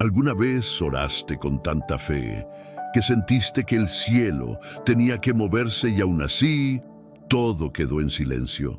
¿Alguna vez oraste con tanta fe que sentiste que el cielo tenía que moverse y aún así todo quedó en silencio?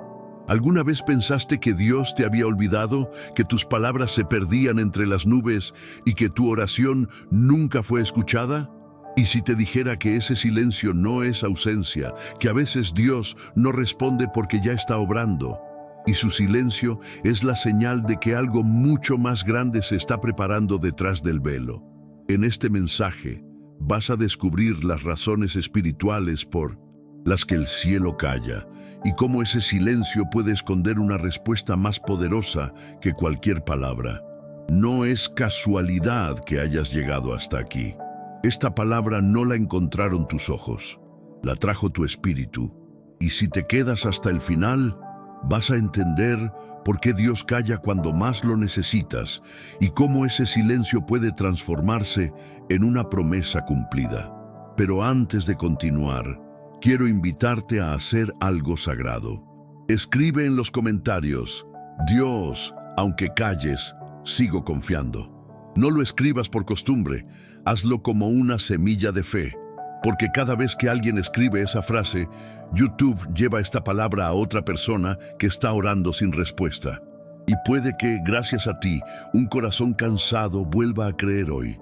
¿Alguna vez pensaste que Dios te había olvidado, que tus palabras se perdían entre las nubes y que tu oración nunca fue escuchada? ¿Y si te dijera que ese silencio no es ausencia, que a veces Dios no responde porque ya está obrando? Y su silencio es la señal de que algo mucho más grande se está preparando detrás del velo. En este mensaje vas a descubrir las razones espirituales por las que el cielo calla y cómo ese silencio puede esconder una respuesta más poderosa que cualquier palabra. No es casualidad que hayas llegado hasta aquí. Esta palabra no la encontraron tus ojos, la trajo tu espíritu. Y si te quedas hasta el final, vas a entender por qué Dios calla cuando más lo necesitas y cómo ese silencio puede transformarse en una promesa cumplida. Pero antes de continuar, quiero invitarte a hacer algo sagrado. Escribe en los comentarios: Dios, aunque calles, sigo confiando. No lo escribas por costumbre, hazlo como una semilla de fe. Porque cada vez que alguien escribe esa frase, YouTube lleva esta palabra a otra persona que está orando sin respuesta. Y puede que, gracias a ti, un corazón cansado vuelva a creer hoy.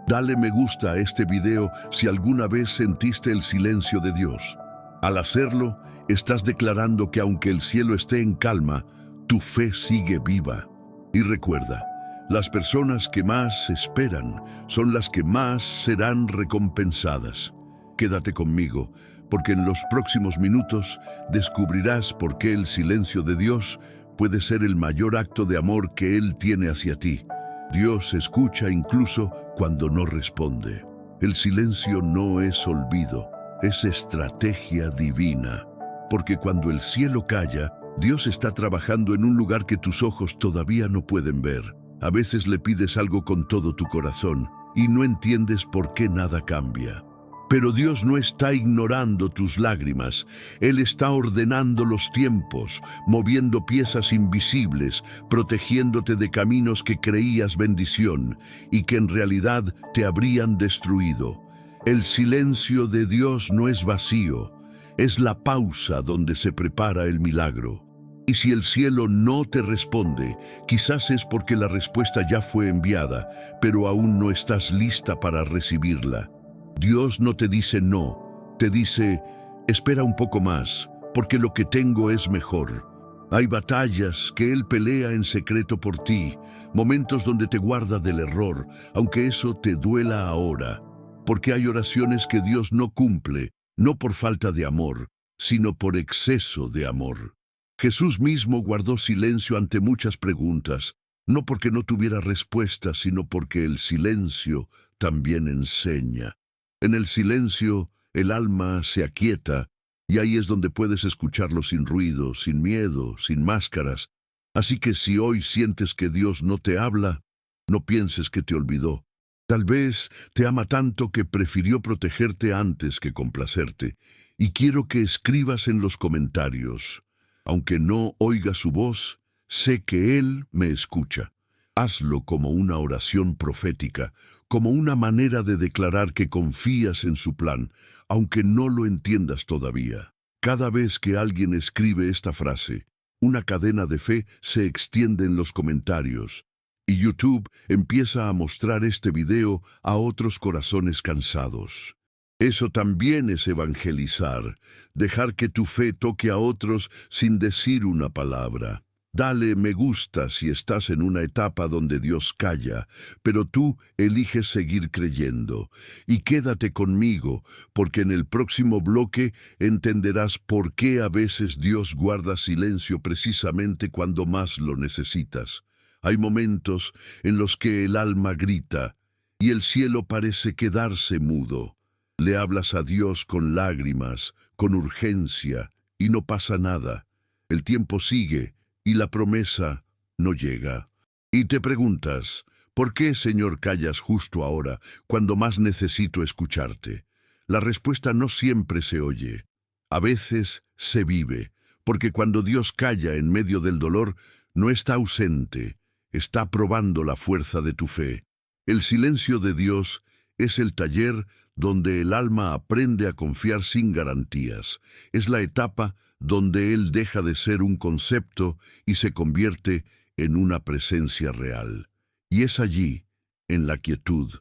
Dale me gusta a este video si alguna vez sentiste el silencio de Dios. Al hacerlo, estás declarando que aunque el cielo esté en calma, tu fe sigue viva. Y recuerda, las personas que más esperan son las que más serán recompensadas. Quédate conmigo, porque en los próximos minutos descubrirás por qué el silencio de Dios puede ser el mayor acto de amor que Él tiene hacia ti. Dios escucha incluso cuando no responde. El silencio no es olvido, es estrategia divina. Porque cuando el cielo calla, Dios está trabajando en un lugar que tus ojos todavía no pueden ver. A veces le pides algo con todo tu corazón y no entiendes por qué nada cambia. Pero Dios no está ignorando tus lágrimas. Él está ordenando los tiempos, moviendo piezas invisibles, protegiéndote de caminos que creías bendición y que en realidad te habrían destruido. El silencio de Dios no es vacío, es la pausa donde se prepara el milagro. Y si el cielo no te responde, quizás es porque la respuesta ya fue enviada, pero aún no estás lista para recibirla. Dios no te dice no, te dice: espera un poco más, porque lo que tengo es mejor. Hay batallas que Él pelea en secreto por ti, momentos donde te guarda del error, aunque eso te duela ahora. Porque hay oraciones que Dios no cumple, no por falta de amor, sino por exceso de amor. Jesús mismo guardó silencio ante muchas preguntas, no porque no tuviera respuestas, sino porque el silencio también enseña. En el silencio, el alma se aquieta, y ahí es donde puedes escucharlo sin ruido, sin miedo, sin máscaras. Así que si hoy sientes que Dios no te habla, no pienses que te olvidó. Tal vez te ama tanto que prefirió protegerte antes que complacerte. Y quiero que escribas en los comentarios: aunque no oiga su voz, sé que Él me escucha. Hazlo como una oración profética, como una manera de declarar que confías en su plan, aunque no lo entiendas todavía. Cada vez que alguien escribe esta frase, una cadena de fe se extiende en los comentarios, y YouTube empieza a mostrar este video a otros corazones cansados. Eso también es evangelizar, dejar que tu fe toque a otros sin decir una palabra. Dale me gusta si estás en una etapa donde Dios calla, pero tú eliges seguir creyendo. Y quédate conmigo, porque en el próximo bloque entenderás por qué a veces Dios guarda silencio precisamente cuando más lo necesitas. Hay momentos en los que el alma grita y el cielo parece quedarse mudo. Le hablas a Dios con lágrimas, con urgencia, y no pasa nada. El tiempo sigue y la promesa no llega. Y te preguntas: ¿por qué, Señor, callas justo ahora, cuando más necesito escucharte? La respuesta no siempre se oye. A veces se vive, porque cuando Dios calla en medio del dolor, no está ausente, está probando la fuerza de tu fe. El silencio de Dios es el taller donde el alma aprende a confiar sin garantías. Es la etapa donde Él deja de ser un concepto y se convierte en una presencia real. Y es allí, en la quietud,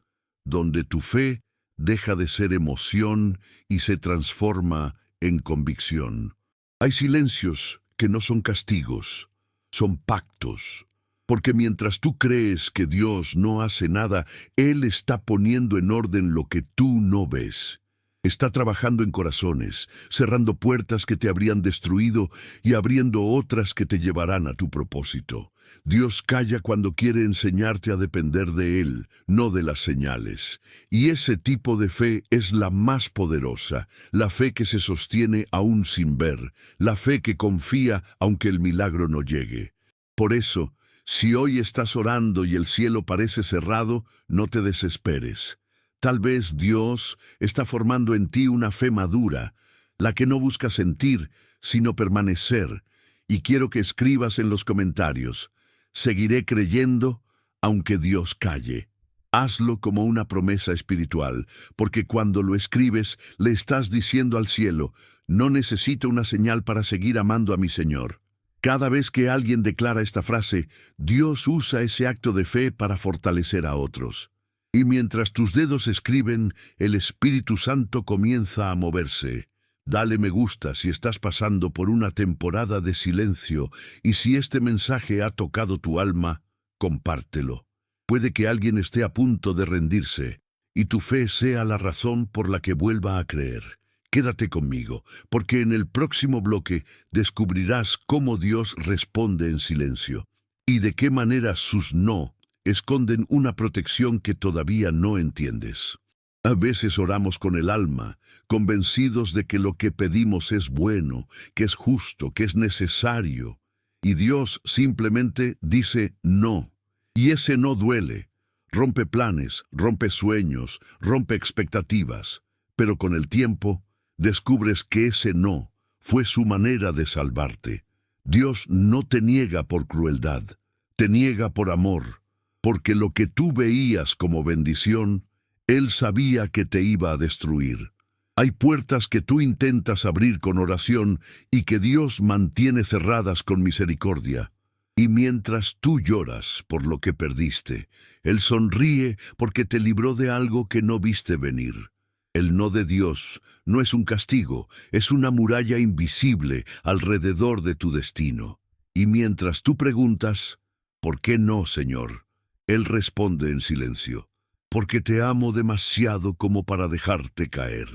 donde tu fe deja de ser emoción y se transforma en convicción. Hay silencios que no son castigos, son pactos. Porque mientras tú crees que Dios no hace nada, Él está poniendo en orden lo que tú no ves. Está trabajando en corazones, cerrando puertas que te habrían destruido y abriendo otras que te llevarán a tu propósito. Dios calla cuando quiere enseñarte a depender de Él, no de las señales. Y ese tipo de fe es la más poderosa, la fe que se sostiene aún sin ver, la fe que confía aunque el milagro no llegue. Por eso, si hoy estás orando y el cielo parece cerrado, no te desesperes. Tal vez Dios está formando en ti una fe madura, la que no busca sentir, sino permanecer. Y quiero que escribas en los comentarios: seguiré creyendo aunque Dios calle. Hazlo como una promesa espiritual, porque cuando lo escribes, le estás diciendo al cielo: no necesito una señal para seguir amando a mi Señor. Cada vez que alguien declara esta frase, Dios usa ese acto de fe para fortalecer a otros. Y mientras tus dedos escriben, el Espíritu Santo comienza a moverse. Dale me gusta si estás pasando por una temporada de silencio, y si este mensaje ha tocado tu alma, compártelo. Puede que alguien esté a punto de rendirse, y tu fe sea la razón por la que vuelva a creer. Quédate conmigo, porque en el próximo bloque descubrirás cómo Dios responde en silencio y de qué manera sus no esconden una protección que todavía no entiendes. A veces oramos con el alma, convencidos de que lo que pedimos es bueno, que es justo, que es necesario, y Dios simplemente dice no. Y ese no duele, rompe planes, rompe sueños, rompe expectativas, pero con el tiempo descubres que ese no fue su manera de salvarte. Dios no te niega por crueldad, te niega por amor, porque lo que tú veías como bendición, Él sabía que te iba a destruir. Hay puertas que tú intentas abrir con oración y que Dios mantiene cerradas con misericordia. Y mientras tú lloras por lo que perdiste, Él sonríe porque te libró de algo que no viste venir. El no de Dios no es un castigo, es una muralla invisible alrededor de tu destino. Y mientras tú preguntas, ¿por qué no, Señor?, Él responde en silencio: porque te amo demasiado como para dejarte caer.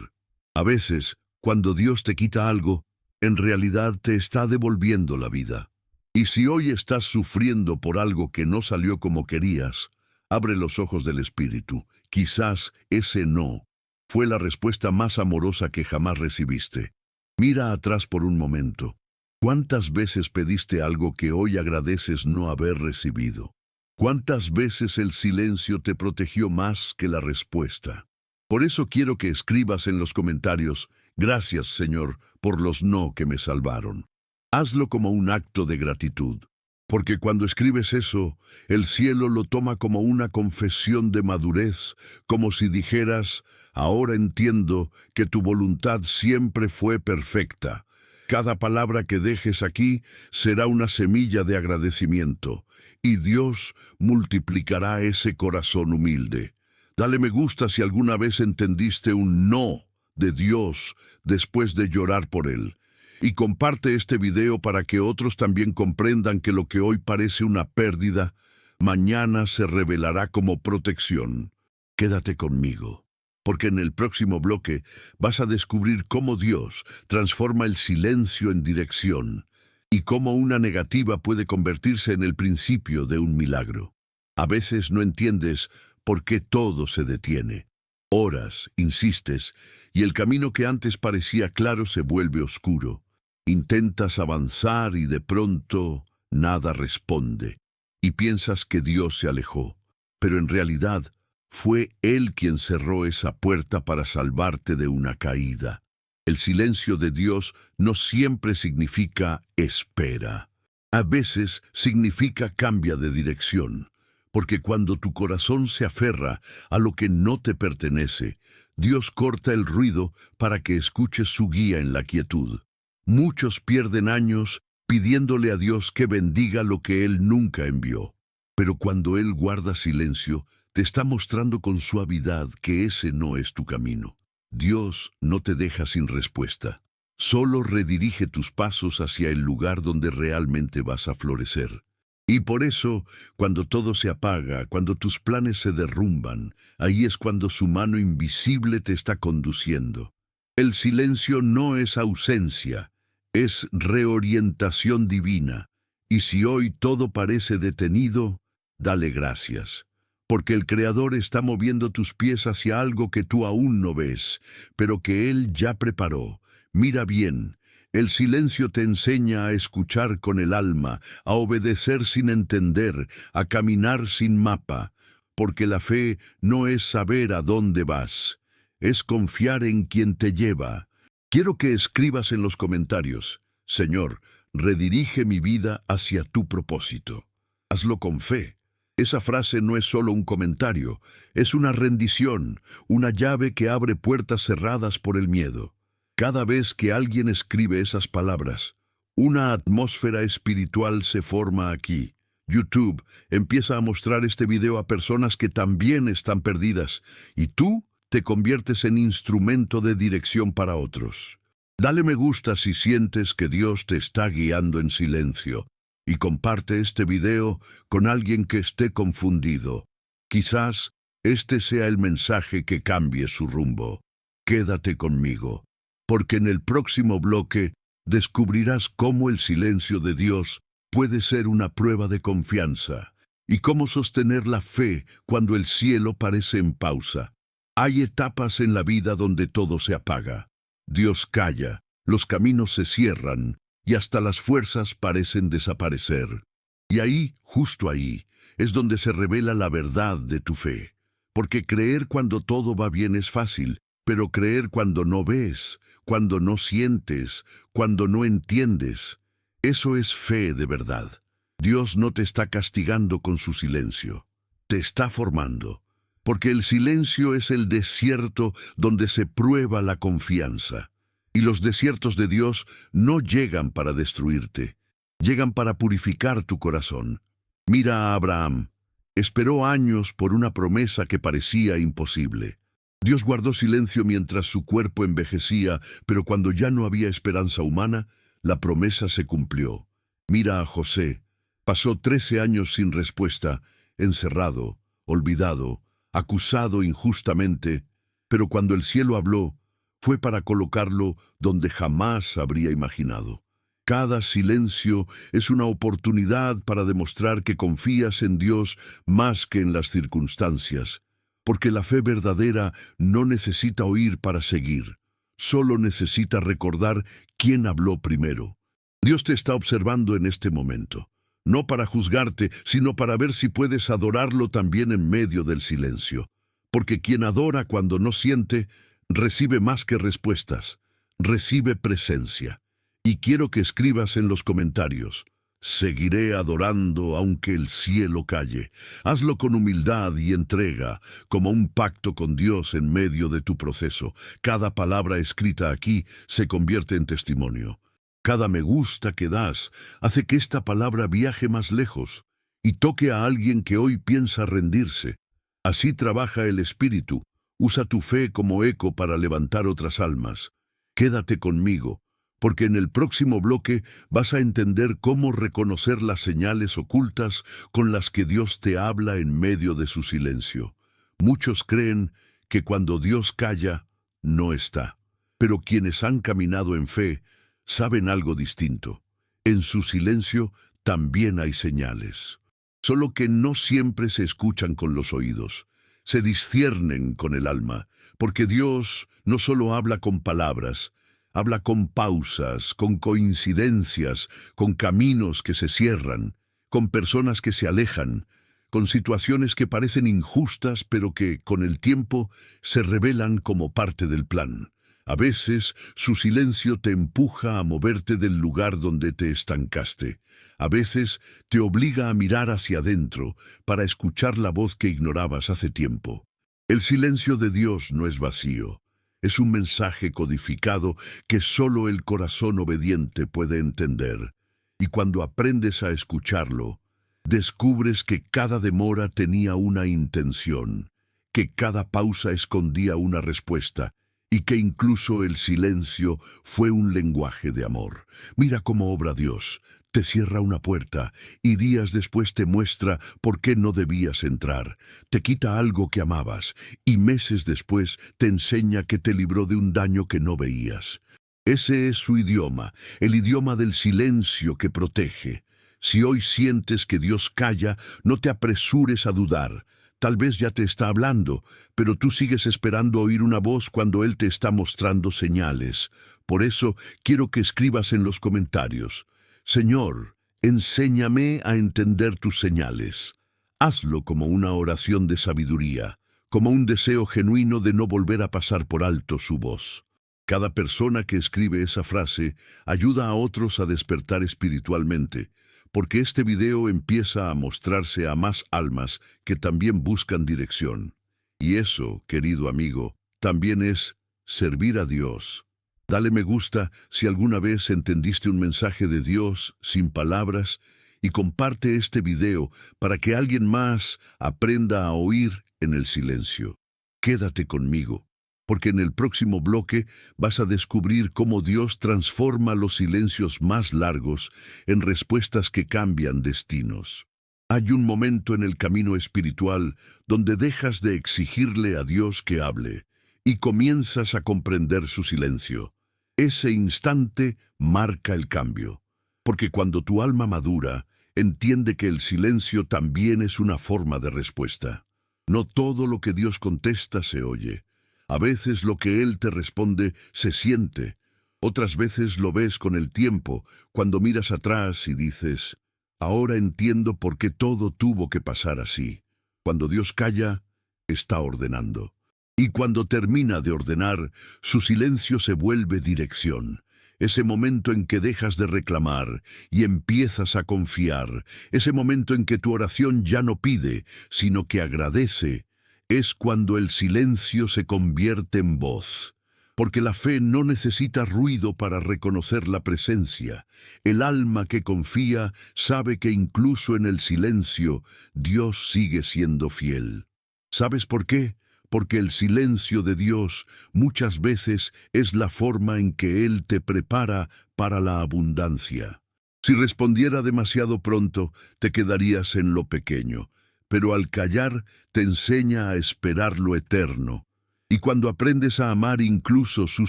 A veces, cuando Dios te quita algo, en realidad te está devolviendo la vida. Y si hoy estás sufriendo por algo que no salió como querías, abre los ojos del Espíritu. Quizás ese no fue la respuesta más amorosa que jamás recibiste. Mira atrás por un momento. ¿Cuántas veces pediste algo que hoy agradeces no haber recibido? ¿Cuántas veces el silencio te protegió más que la respuesta? Por eso quiero que escribas en los comentarios: gracias, Señor, por los no que me salvaron. Hazlo como un acto de gratitud, porque cuando escribes eso, el cielo lo toma como una confesión de madurez, como si dijeras: ahora entiendo que tu voluntad siempre fue perfecta. Cada palabra que dejes aquí será una semilla de agradecimiento, y Dios multiplicará ese corazón humilde. Dale me gusta si alguna vez entendiste un no de Dios después de llorar por Él. Y comparte este video para que otros también comprendan que lo que hoy parece una pérdida, mañana se revelará como protección. Quédate conmigo, porque en el próximo bloque vas a descubrir cómo Dios transforma el silencio en dirección y cómo una negativa puede convertirse en el principio de un milagro. A veces no entiendes por qué todo se detiene. Oras, insistes, y el camino que antes parecía claro se vuelve oscuro. Intentas avanzar y de pronto nada responde, y piensas que Dios se alejó, pero en realidad fue Él quien cerró esa puerta para salvarte de una caída. El silencio de Dios no siempre significa espera. A veces significa cambia de dirección. Porque cuando tu corazón se aferra a lo que no te pertenece, Dios corta el ruido para que escuches su guía en la quietud. Muchos pierden años pidiéndole a Dios que bendiga lo que Él nunca envió. Pero cuando Él guarda silencio, te está mostrando con suavidad que ese no es tu camino. Dios no te deja sin respuesta. Solo redirige tus pasos hacia el lugar donde realmente vas a florecer. Y por eso, cuando todo se apaga, cuando tus planes se derrumban, ahí es cuando su mano invisible te está conduciendo. El silencio no es ausencia, es reorientación divina. Y si hoy todo parece detenido, dale gracias. Porque el Creador está moviendo tus pies hacia algo que tú aún no ves, pero que Él ya preparó. Mira bien. El silencio te enseña a escuchar con el alma, a obedecer sin entender, a caminar sin mapa, porque la fe no es saber a dónde vas, es confiar en quien te lleva. Quiero que escribas en los comentarios: Señor, redirige mi vida hacia tu propósito. Hazlo con fe. Esa frase no es solo un comentario, es una rendición, una llave que abre puertas cerradas por el miedo. Cada vez que alguien escribe esas palabras, una atmósfera espiritual se forma aquí. YouTube empieza a mostrar este video a personas que también están perdidas, y tú te conviertes en instrumento de dirección para otros. Dale me gusta si sientes que Dios te está guiando en silencio, y comparte este video con alguien que esté confundido. Quizás este sea el mensaje que cambie su rumbo. Quédate conmigo, porque en el próximo bloque descubrirás cómo el silencio de Dios puede ser una prueba de confianza y cómo sostener la fe cuando el cielo parece en pausa. Hay etapas en la vida donde todo se apaga. Dios calla, los caminos se cierran y hasta las fuerzas parecen desaparecer. Y ahí, justo ahí, es donde se revela la verdad de tu fe. Porque creer cuando todo va bien es fácil, pero creer cuando no ves, cuando no sientes, cuando no entiendes, eso es fe de verdad. Dios no te está castigando con su silencio, te está formando, porque el silencio es el desierto donde se prueba la confianza. Y los desiertos de Dios no llegan para destruirte, llegan para purificar tu corazón. Mira a Abraham, esperó años por una promesa que parecía imposible. Dios guardó silencio mientras su cuerpo envejecía, pero cuando ya no había esperanza humana, la promesa se cumplió. Mira a José. Pasó 13 años sin respuesta, encerrado, olvidado, acusado injustamente, pero cuando el cielo habló, fue para colocarlo donde jamás habría imaginado. Cada silencio es una oportunidad para demostrar que confías en Dios más que en las circunstancias. Porque la fe verdadera no necesita oír para seguir, solo necesita recordar quién habló primero. Dios te está observando en este momento, no para juzgarte, sino para ver si puedes adorarlo también en medio del silencio. Porque quien adora cuando no siente, recibe más que respuestas, recibe presencia. Y quiero que escribas en los comentarios: seguiré adorando aunque el cielo calle. Hazlo con humildad y entrega, como un pacto con Dios en medio de tu proceso. Cada palabra escrita aquí se convierte en testimonio. Cada me gusta que das hace que esta palabra viaje más lejos y toque a alguien que hoy piensa rendirse. Así trabaja el Espíritu. Usa tu fe como eco para levantar otras almas. Quédate conmigo, porque en el próximo bloque vas a entender cómo reconocer las señales ocultas con las que Dios te habla en medio de su silencio. Muchos creen que cuando Dios calla, no está. Pero quienes han caminado en fe saben algo distinto. En su silencio también hay señales. Solo que no siempre se escuchan con los oídos. Se disciernen con el alma, porque Dios no solo habla con palabras, habla con pausas, con coincidencias, con caminos que se cierran, con personas que se alejan, con situaciones que parecen injustas, pero que, con el tiempo, se revelan como parte del plan. A veces, su silencio te empuja a moverte del lugar donde te estancaste. A veces, te obliga a mirar hacia adentro para escuchar la voz que ignorabas hace tiempo. El silencio de Dios no es vacío. Es un mensaje codificado que solo el corazón obediente puede entender. Y cuando aprendes a escucharlo, descubres que cada demora tenía una intención, que cada pausa escondía una respuesta, y que incluso el silencio fue un lenguaje de amor. Mira cómo obra Dios. Te cierra una puerta y días después te muestra por qué no debías entrar. Te quita algo que amabas y meses después te enseña que te libró de un daño que no veías. Ese es su idioma, el idioma del silencio que protege. Si hoy sientes que Dios calla, no te apresures a dudar. Tal vez ya te está hablando, pero tú sigues esperando oír una voz cuando Él te está mostrando señales. Por eso quiero que escribas en los comentarios: Señor, enséñame a entender tus señales. Hazlo como una oración de sabiduría, como un deseo genuino de no volver a pasar por alto su voz. Cada persona que escribe esa frase ayuda a otros a despertar espiritualmente, porque este video empieza a mostrarse a más almas que también buscan dirección. Y eso, querido amigo, también es servir a Dios. Dale me gusta si alguna vez entendiste un mensaje de Dios sin palabras y comparte este video para que alguien más aprenda a oír en el silencio. Quédate conmigo, porque en el próximo bloque vas a descubrir cómo Dios transforma los silencios más largos en respuestas que cambian destinos. Hay un momento en el camino espiritual donde dejas de exigirle a Dios que hable y comienzas a comprender su silencio. Ese instante marca el cambio, porque cuando tu alma madura, entiende que el silencio también es una forma de respuesta. No todo lo que Dios contesta se oye. A veces lo que Él te responde se siente. Otras veces lo ves con el tiempo, cuando miras atrás y dices: ahora entiendo por qué todo tuvo que pasar así. Cuando Dios calla, está ordenando. Y cuando termina de ordenar, su silencio se vuelve dirección. Ese momento en que dejas de reclamar y empiezas a confiar, ese momento en que tu oración ya no pide, sino que agradece, es cuando el silencio se convierte en voz. Porque la fe no necesita ruido para reconocer la presencia. El alma que confía sabe que incluso en el silencio, Dios sigue siendo fiel. ¿Sabes por qué? Porque el silencio de Dios muchas veces es la forma en que Él te prepara para la abundancia. Si respondiera demasiado pronto, te quedarías en lo pequeño, pero al callar te enseña a esperar lo eterno. Y cuando aprendes a amar incluso su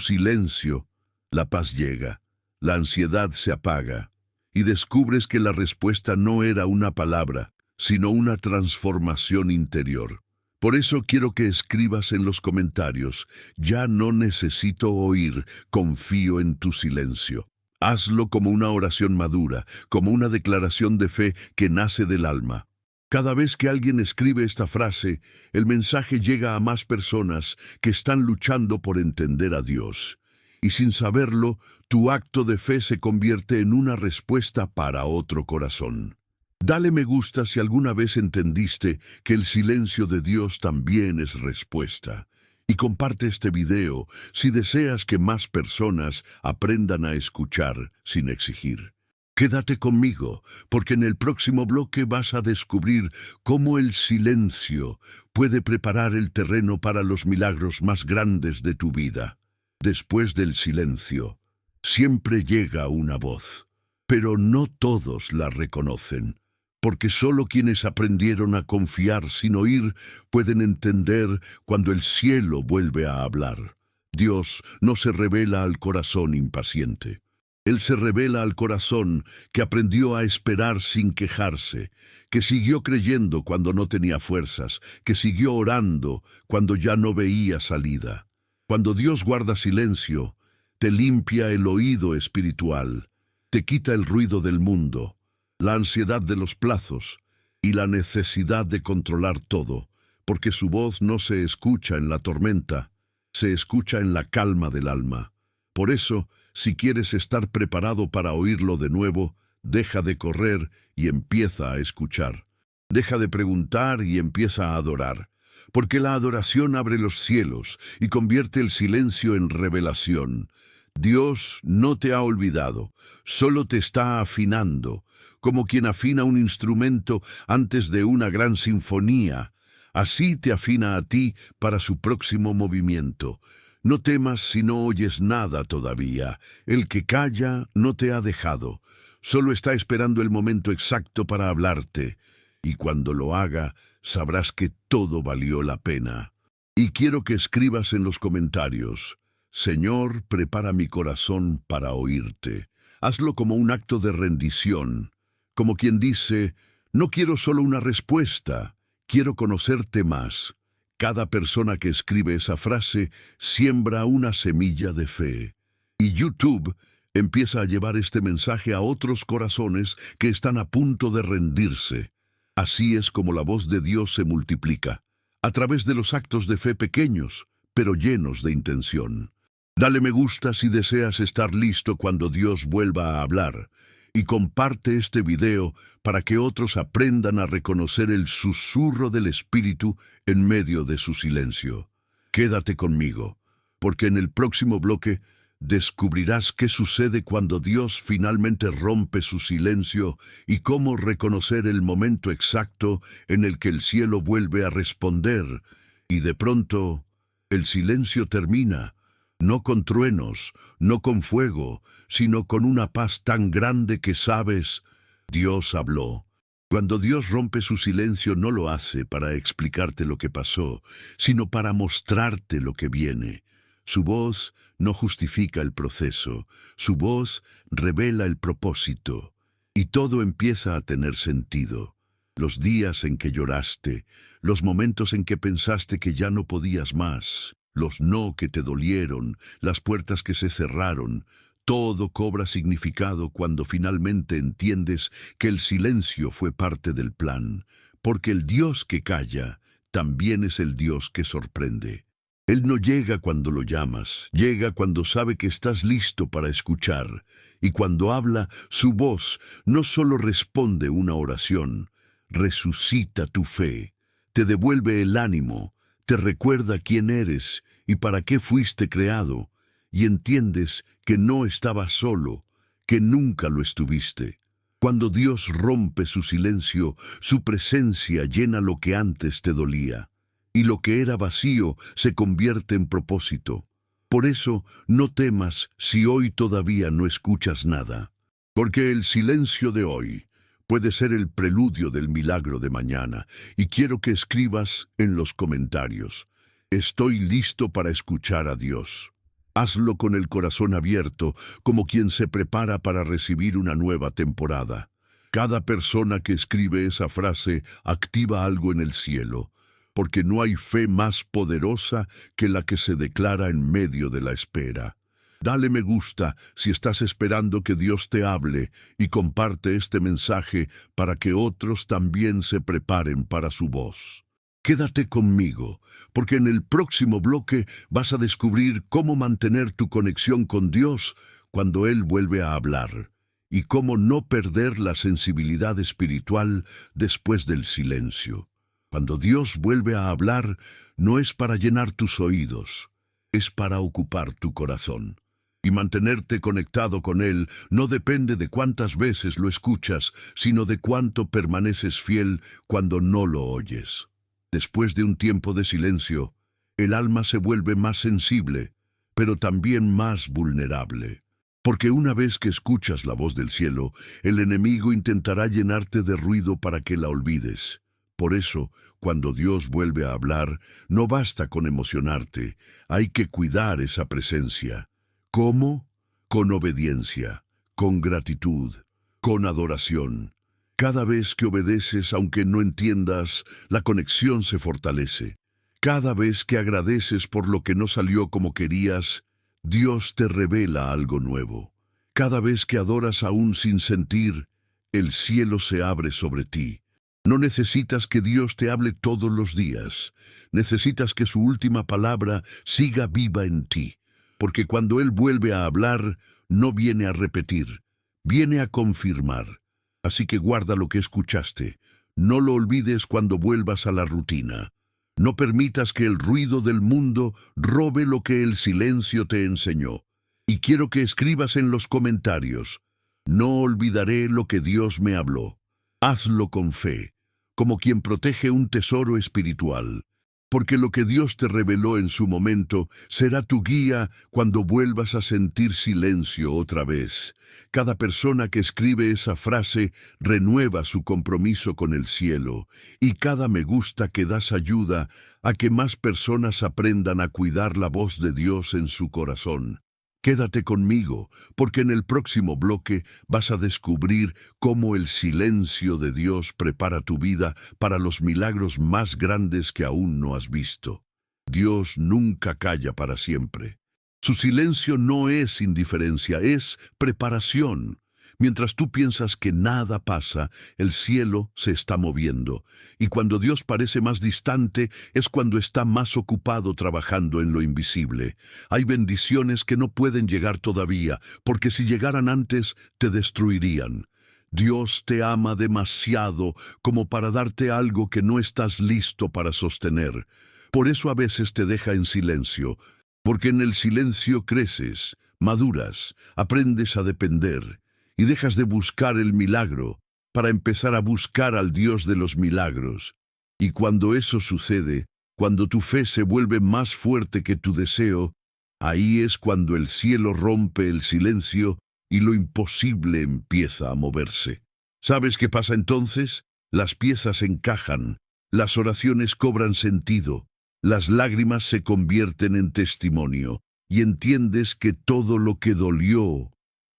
silencio, la paz llega, la ansiedad se apaga, y descubres que la respuesta no era una palabra, sino una transformación interior. Por eso quiero que escribas en los comentarios: ya no necesito oír, confío en tu silencio. Hazlo como una oración madura, como una declaración de fe que nace del alma. Cada vez que alguien escribe esta frase, el mensaje llega a más personas que están luchando por entender a Dios. Y sin saberlo, tu acto de fe se convierte en una respuesta para otro corazón. Dale me gusta si alguna vez entendiste que el silencio de Dios también es respuesta. Y comparte este video si deseas que más personas aprendan a escuchar sin exigir. Quédate conmigo, porque en el próximo bloque vas a descubrir cómo el silencio puede preparar el terreno para los milagros más grandes de tu vida. Después del silencio, siempre llega una voz, pero no todos la reconocen. Porque solo quienes aprendieron a confiar sin oír pueden entender cuando el cielo vuelve a hablar. Dios no se revela al corazón impaciente. Él se revela al corazón que aprendió a esperar sin quejarse, que siguió creyendo cuando no tenía fuerzas, que siguió orando cuando ya no veía salida. Cuando Dios guarda silencio, te limpia el oído espiritual, te quita el ruido del mundo, la ansiedad de los plazos y la necesidad de controlar todo, porque su voz no se escucha en la tormenta, se escucha en la calma del alma. Por eso, si quieres estar preparado para oírlo de nuevo, deja de correr y empieza a escuchar. Deja de preguntar y empieza a adorar. Porque la adoración abre los cielos y convierte el silencio en revelación. Dios no te ha olvidado, solo te está afinando, como quien afina un instrumento antes de una gran sinfonía. Así te afina a ti para su próximo movimiento. No temas si no oyes nada todavía. El que calla no te ha dejado. Solo está esperando el momento exacto para hablarte. Y cuando lo haga, sabrás que todo valió la pena. Y quiero que escribas en los comentarios: Señor, prepara mi corazón para oírte. Hazlo como un acto de rendición, como quien dice: no quiero solo una respuesta, quiero conocerte más. Cada persona que escribe esa frase siembra una semilla de fe. Y YouTube empieza a llevar este mensaje a otros corazones que están a punto de rendirse. Así es como la voz de Dios se multiplica, a través de los actos de fe pequeños, pero llenos de intención. Dale me gusta si deseas estar listo cuando Dios vuelva a hablar, y comparte este video para que otros aprendan a reconocer el susurro del Espíritu en medio de su silencio. Quédate conmigo, porque en el próximo bloque descubrirás qué sucede cuando Dios finalmente rompe su silencio y cómo reconocer el momento exacto en el que el cielo vuelve a responder. Y de pronto, el silencio termina, no con truenos, no con fuego, sino con una paz tan grande que sabes, Dios habló. Cuando Dios rompe su silencio no lo hace para explicarte lo que pasó, sino para mostrarte lo que viene. Su voz no justifica el proceso, su voz revela el propósito, y todo empieza a tener sentido. Los días en que lloraste, los momentos en que pensaste que ya no podías más, los no que te dolieron, las puertas que se cerraron, todo cobra significado cuando finalmente entiendes que el silencio fue parte del plan, porque el Dios que calla también es el Dios que sorprende. Él no llega cuando lo llamas, llega cuando sabe que estás listo para escuchar, y cuando habla, su voz no solo responde una oración, resucita tu fe, te devuelve el ánimo, te recuerda quién eres y para qué fuiste creado, y entiendes que no estabas solo, que nunca lo estuviste. Cuando Dios rompe su silencio, su presencia llena lo que antes te dolía, y lo que era vacío se convierte en propósito. Por eso, no temas si hoy todavía no escuchas nada, porque el silencio de hoy puede ser el preludio del milagro de mañana, y quiero que escribas en los comentarios: estoy listo para escuchar a Dios. Hazlo con el corazón abierto, como quien se prepara para recibir una nueva temporada. Cada persona que escribe esa frase activa algo en el cielo, porque no hay fe más poderosa que la que se declara en medio de la espera. Dale me gusta si estás esperando que Dios te hable y comparte este mensaje para que otros también se preparen para su voz. Quédate conmigo, porque en el próximo bloque vas a descubrir cómo mantener tu conexión con Dios cuando Él vuelve a hablar, y cómo no perder la sensibilidad espiritual después del silencio. Cuando Dios vuelve a hablar, no es para llenar tus oídos, es para ocupar tu corazón. Y mantenerte conectado con Él no depende de cuántas veces lo escuchas, sino de cuánto permaneces fiel cuando no lo oyes. Después de un tiempo de silencio, el alma se vuelve más sensible, pero también más vulnerable. Porque una vez que escuchas la voz del cielo, el enemigo intentará llenarte de ruido para que la olvides. Por eso, cuando Dios vuelve a hablar, no basta con emocionarte, hay que cuidar esa presencia. ¿Cómo? Con obediencia, con gratitud, con adoración. Cada vez que obedeces, aunque no entiendas, la conexión se fortalece. Cada vez que agradeces por lo que no salió como querías, Dios te revela algo nuevo. Cada vez que adoras aún sin sentir, el cielo se abre sobre ti. No necesitas que Dios te hable todos los días. Necesitas que su última palabra siga viva en ti. Porque cuando Él vuelve a hablar, no viene a repetir, viene a confirmar. Así que guarda lo que escuchaste. No lo olvides cuando vuelvas a la rutina. No permitas que el ruido del mundo robe lo que el silencio te enseñó. Y quiero que escribas en los comentarios: no olvidaré lo que Dios me habló. Hazlo con fe, como quien protege un tesoro espiritual. Porque lo que Dios te reveló en su momento será tu guía cuando vuelvas a sentir silencio otra vez. Cada persona que escribe esa frase renueva su compromiso con el cielo, y cada me gusta que das ayuda a que más personas aprendan a cuidar la voz de Dios en su corazón. Quédate conmigo, porque en el próximo bloque vas a descubrir cómo el silencio de Dios prepara tu vida para los milagros más grandes que aún no has visto. Dios nunca calla para siempre. Su silencio no es indiferencia, es preparación. Mientras tú piensas que nada pasa, el cielo se está moviendo. Y cuando Dios parece más distante, es cuando está más ocupado trabajando en lo invisible. Hay bendiciones que no pueden llegar todavía, porque si llegaran antes, te destruirían. Dios te ama demasiado como para darte algo que no estás listo para sostener. Por eso a veces te deja en silencio, porque en el silencio creces, maduras, aprendes a depender. Y dejas de buscar el milagro para empezar a buscar al Dios de los milagros. Y cuando eso sucede, cuando tu fe se vuelve más fuerte que tu deseo, ahí es cuando el cielo rompe el silencio y lo imposible empieza a moverse. ¿Sabes qué pasa entonces? Las piezas encajan, las oraciones cobran sentido, las lágrimas se convierten en testimonio, y entiendes que todo lo que dolió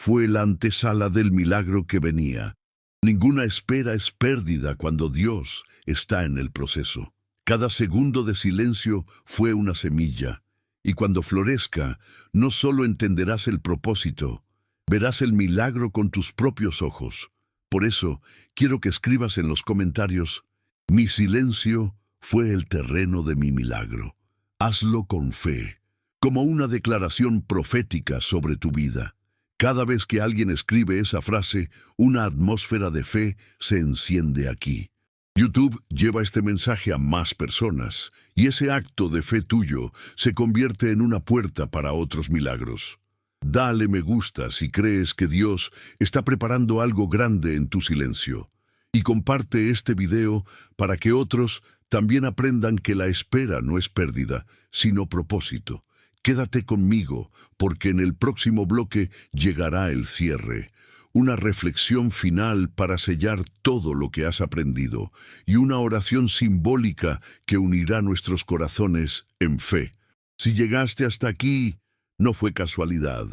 fue la antesala del milagro que venía. Ninguna espera es pérdida cuando Dios está en el proceso. Cada segundo de silencio fue una semilla, y cuando florezca, no solo entenderás el propósito, verás el milagro con tus propios ojos. Por eso, quiero que escribas en los comentarios: mi silencio fue el terreno de mi milagro. Hazlo con fe, como una declaración profética sobre tu vida. Cada vez que alguien escribe esa frase, una atmósfera de fe se enciende aquí. YouTube lleva este mensaje a más personas, y ese acto de fe tuyo se convierte en una puerta para otros milagros. Dale me gusta si crees que Dios está preparando algo grande en tu silencio. Y comparte este video para que otros también aprendan que la espera no es pérdida, sino propósito. Quédate conmigo, porque en el próximo bloque llegará el cierre, una reflexión final para sellar todo lo que has aprendido, y una oración simbólica que unirá nuestros corazones en fe. Si llegaste hasta aquí, no fue casualidad.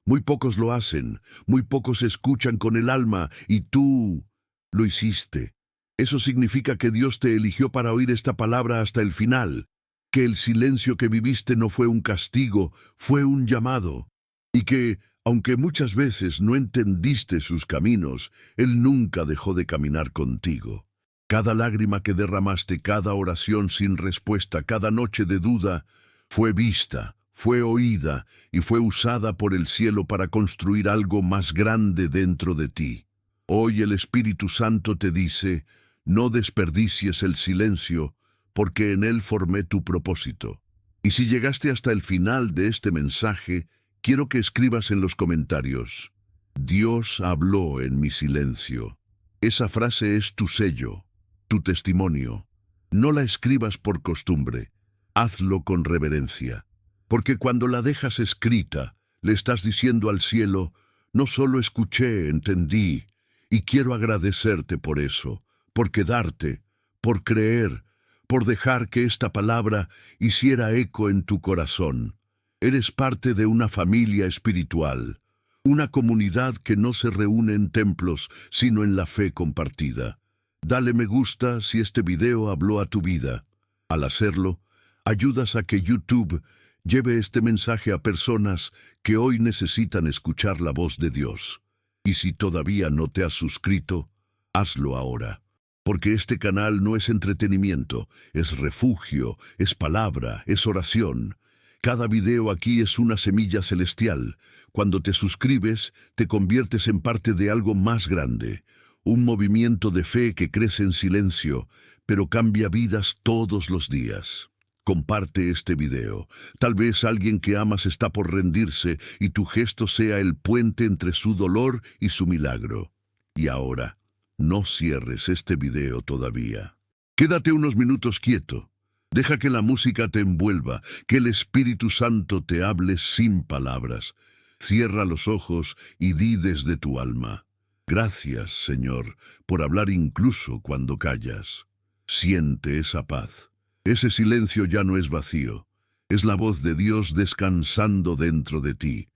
Muy pocos lo hacen, muy pocos escuchan con el alma, y tú lo hiciste. Eso significa que Dios te eligió para oír esta palabra hasta el final. Que el silencio que viviste no fue un castigo, fue un llamado. Y que, aunque muchas veces no entendiste sus caminos, Él nunca dejó de caminar contigo. Cada lágrima que derramaste, cada oración sin respuesta, cada noche de duda, fue vista, fue oída y fue usada por el cielo para construir algo más grande dentro de ti. Hoy el Espíritu Santo te dice: no desperdicies el silencio, porque en él formé tu propósito. Y si llegaste hasta el final de este mensaje, quiero que escribas en los comentarios: Dios habló en mi silencio. Esa frase es tu sello, tu testimonio. No la escribas por costumbre, hazlo con reverencia. Porque cuando la dejas escrita, le estás diciendo al cielo: no solo escuché, entendí, y quiero agradecerte por eso, por quedarte, por creer, por dejar que esta palabra hiciera eco en tu corazón. Eres parte de una familia espiritual, una comunidad que no se reúne en templos, sino en la fe compartida. Dale me gusta si este video habló a tu vida. Al hacerlo, ayudas a que YouTube lleve este mensaje a personas que hoy necesitan escuchar la voz de Dios. Y si todavía no te has suscrito, hazlo ahora. porque este canal no es entretenimiento, es refugio, es palabra, es oración. Cada video aquí es una semilla celestial. Cuando te suscribes, te conviertes en parte de algo más grande, un movimiento de fe que crece en silencio, pero cambia vidas todos los días. Comparte este video. Tal vez alguien que amas está por rendirse y tu gesto sea el puente entre su dolor y su milagro. Y ahora, no cierres este video todavía. Quédate unos minutos quieto. Deja que la música te envuelva, que el Espíritu Santo te hable sin palabras. Cierra los ojos y di desde tu alma: gracias, Señor, por hablar incluso cuando callas. Siente esa paz. Ese silencio ya no es vacío. Es la voz de Dios descansando dentro de ti.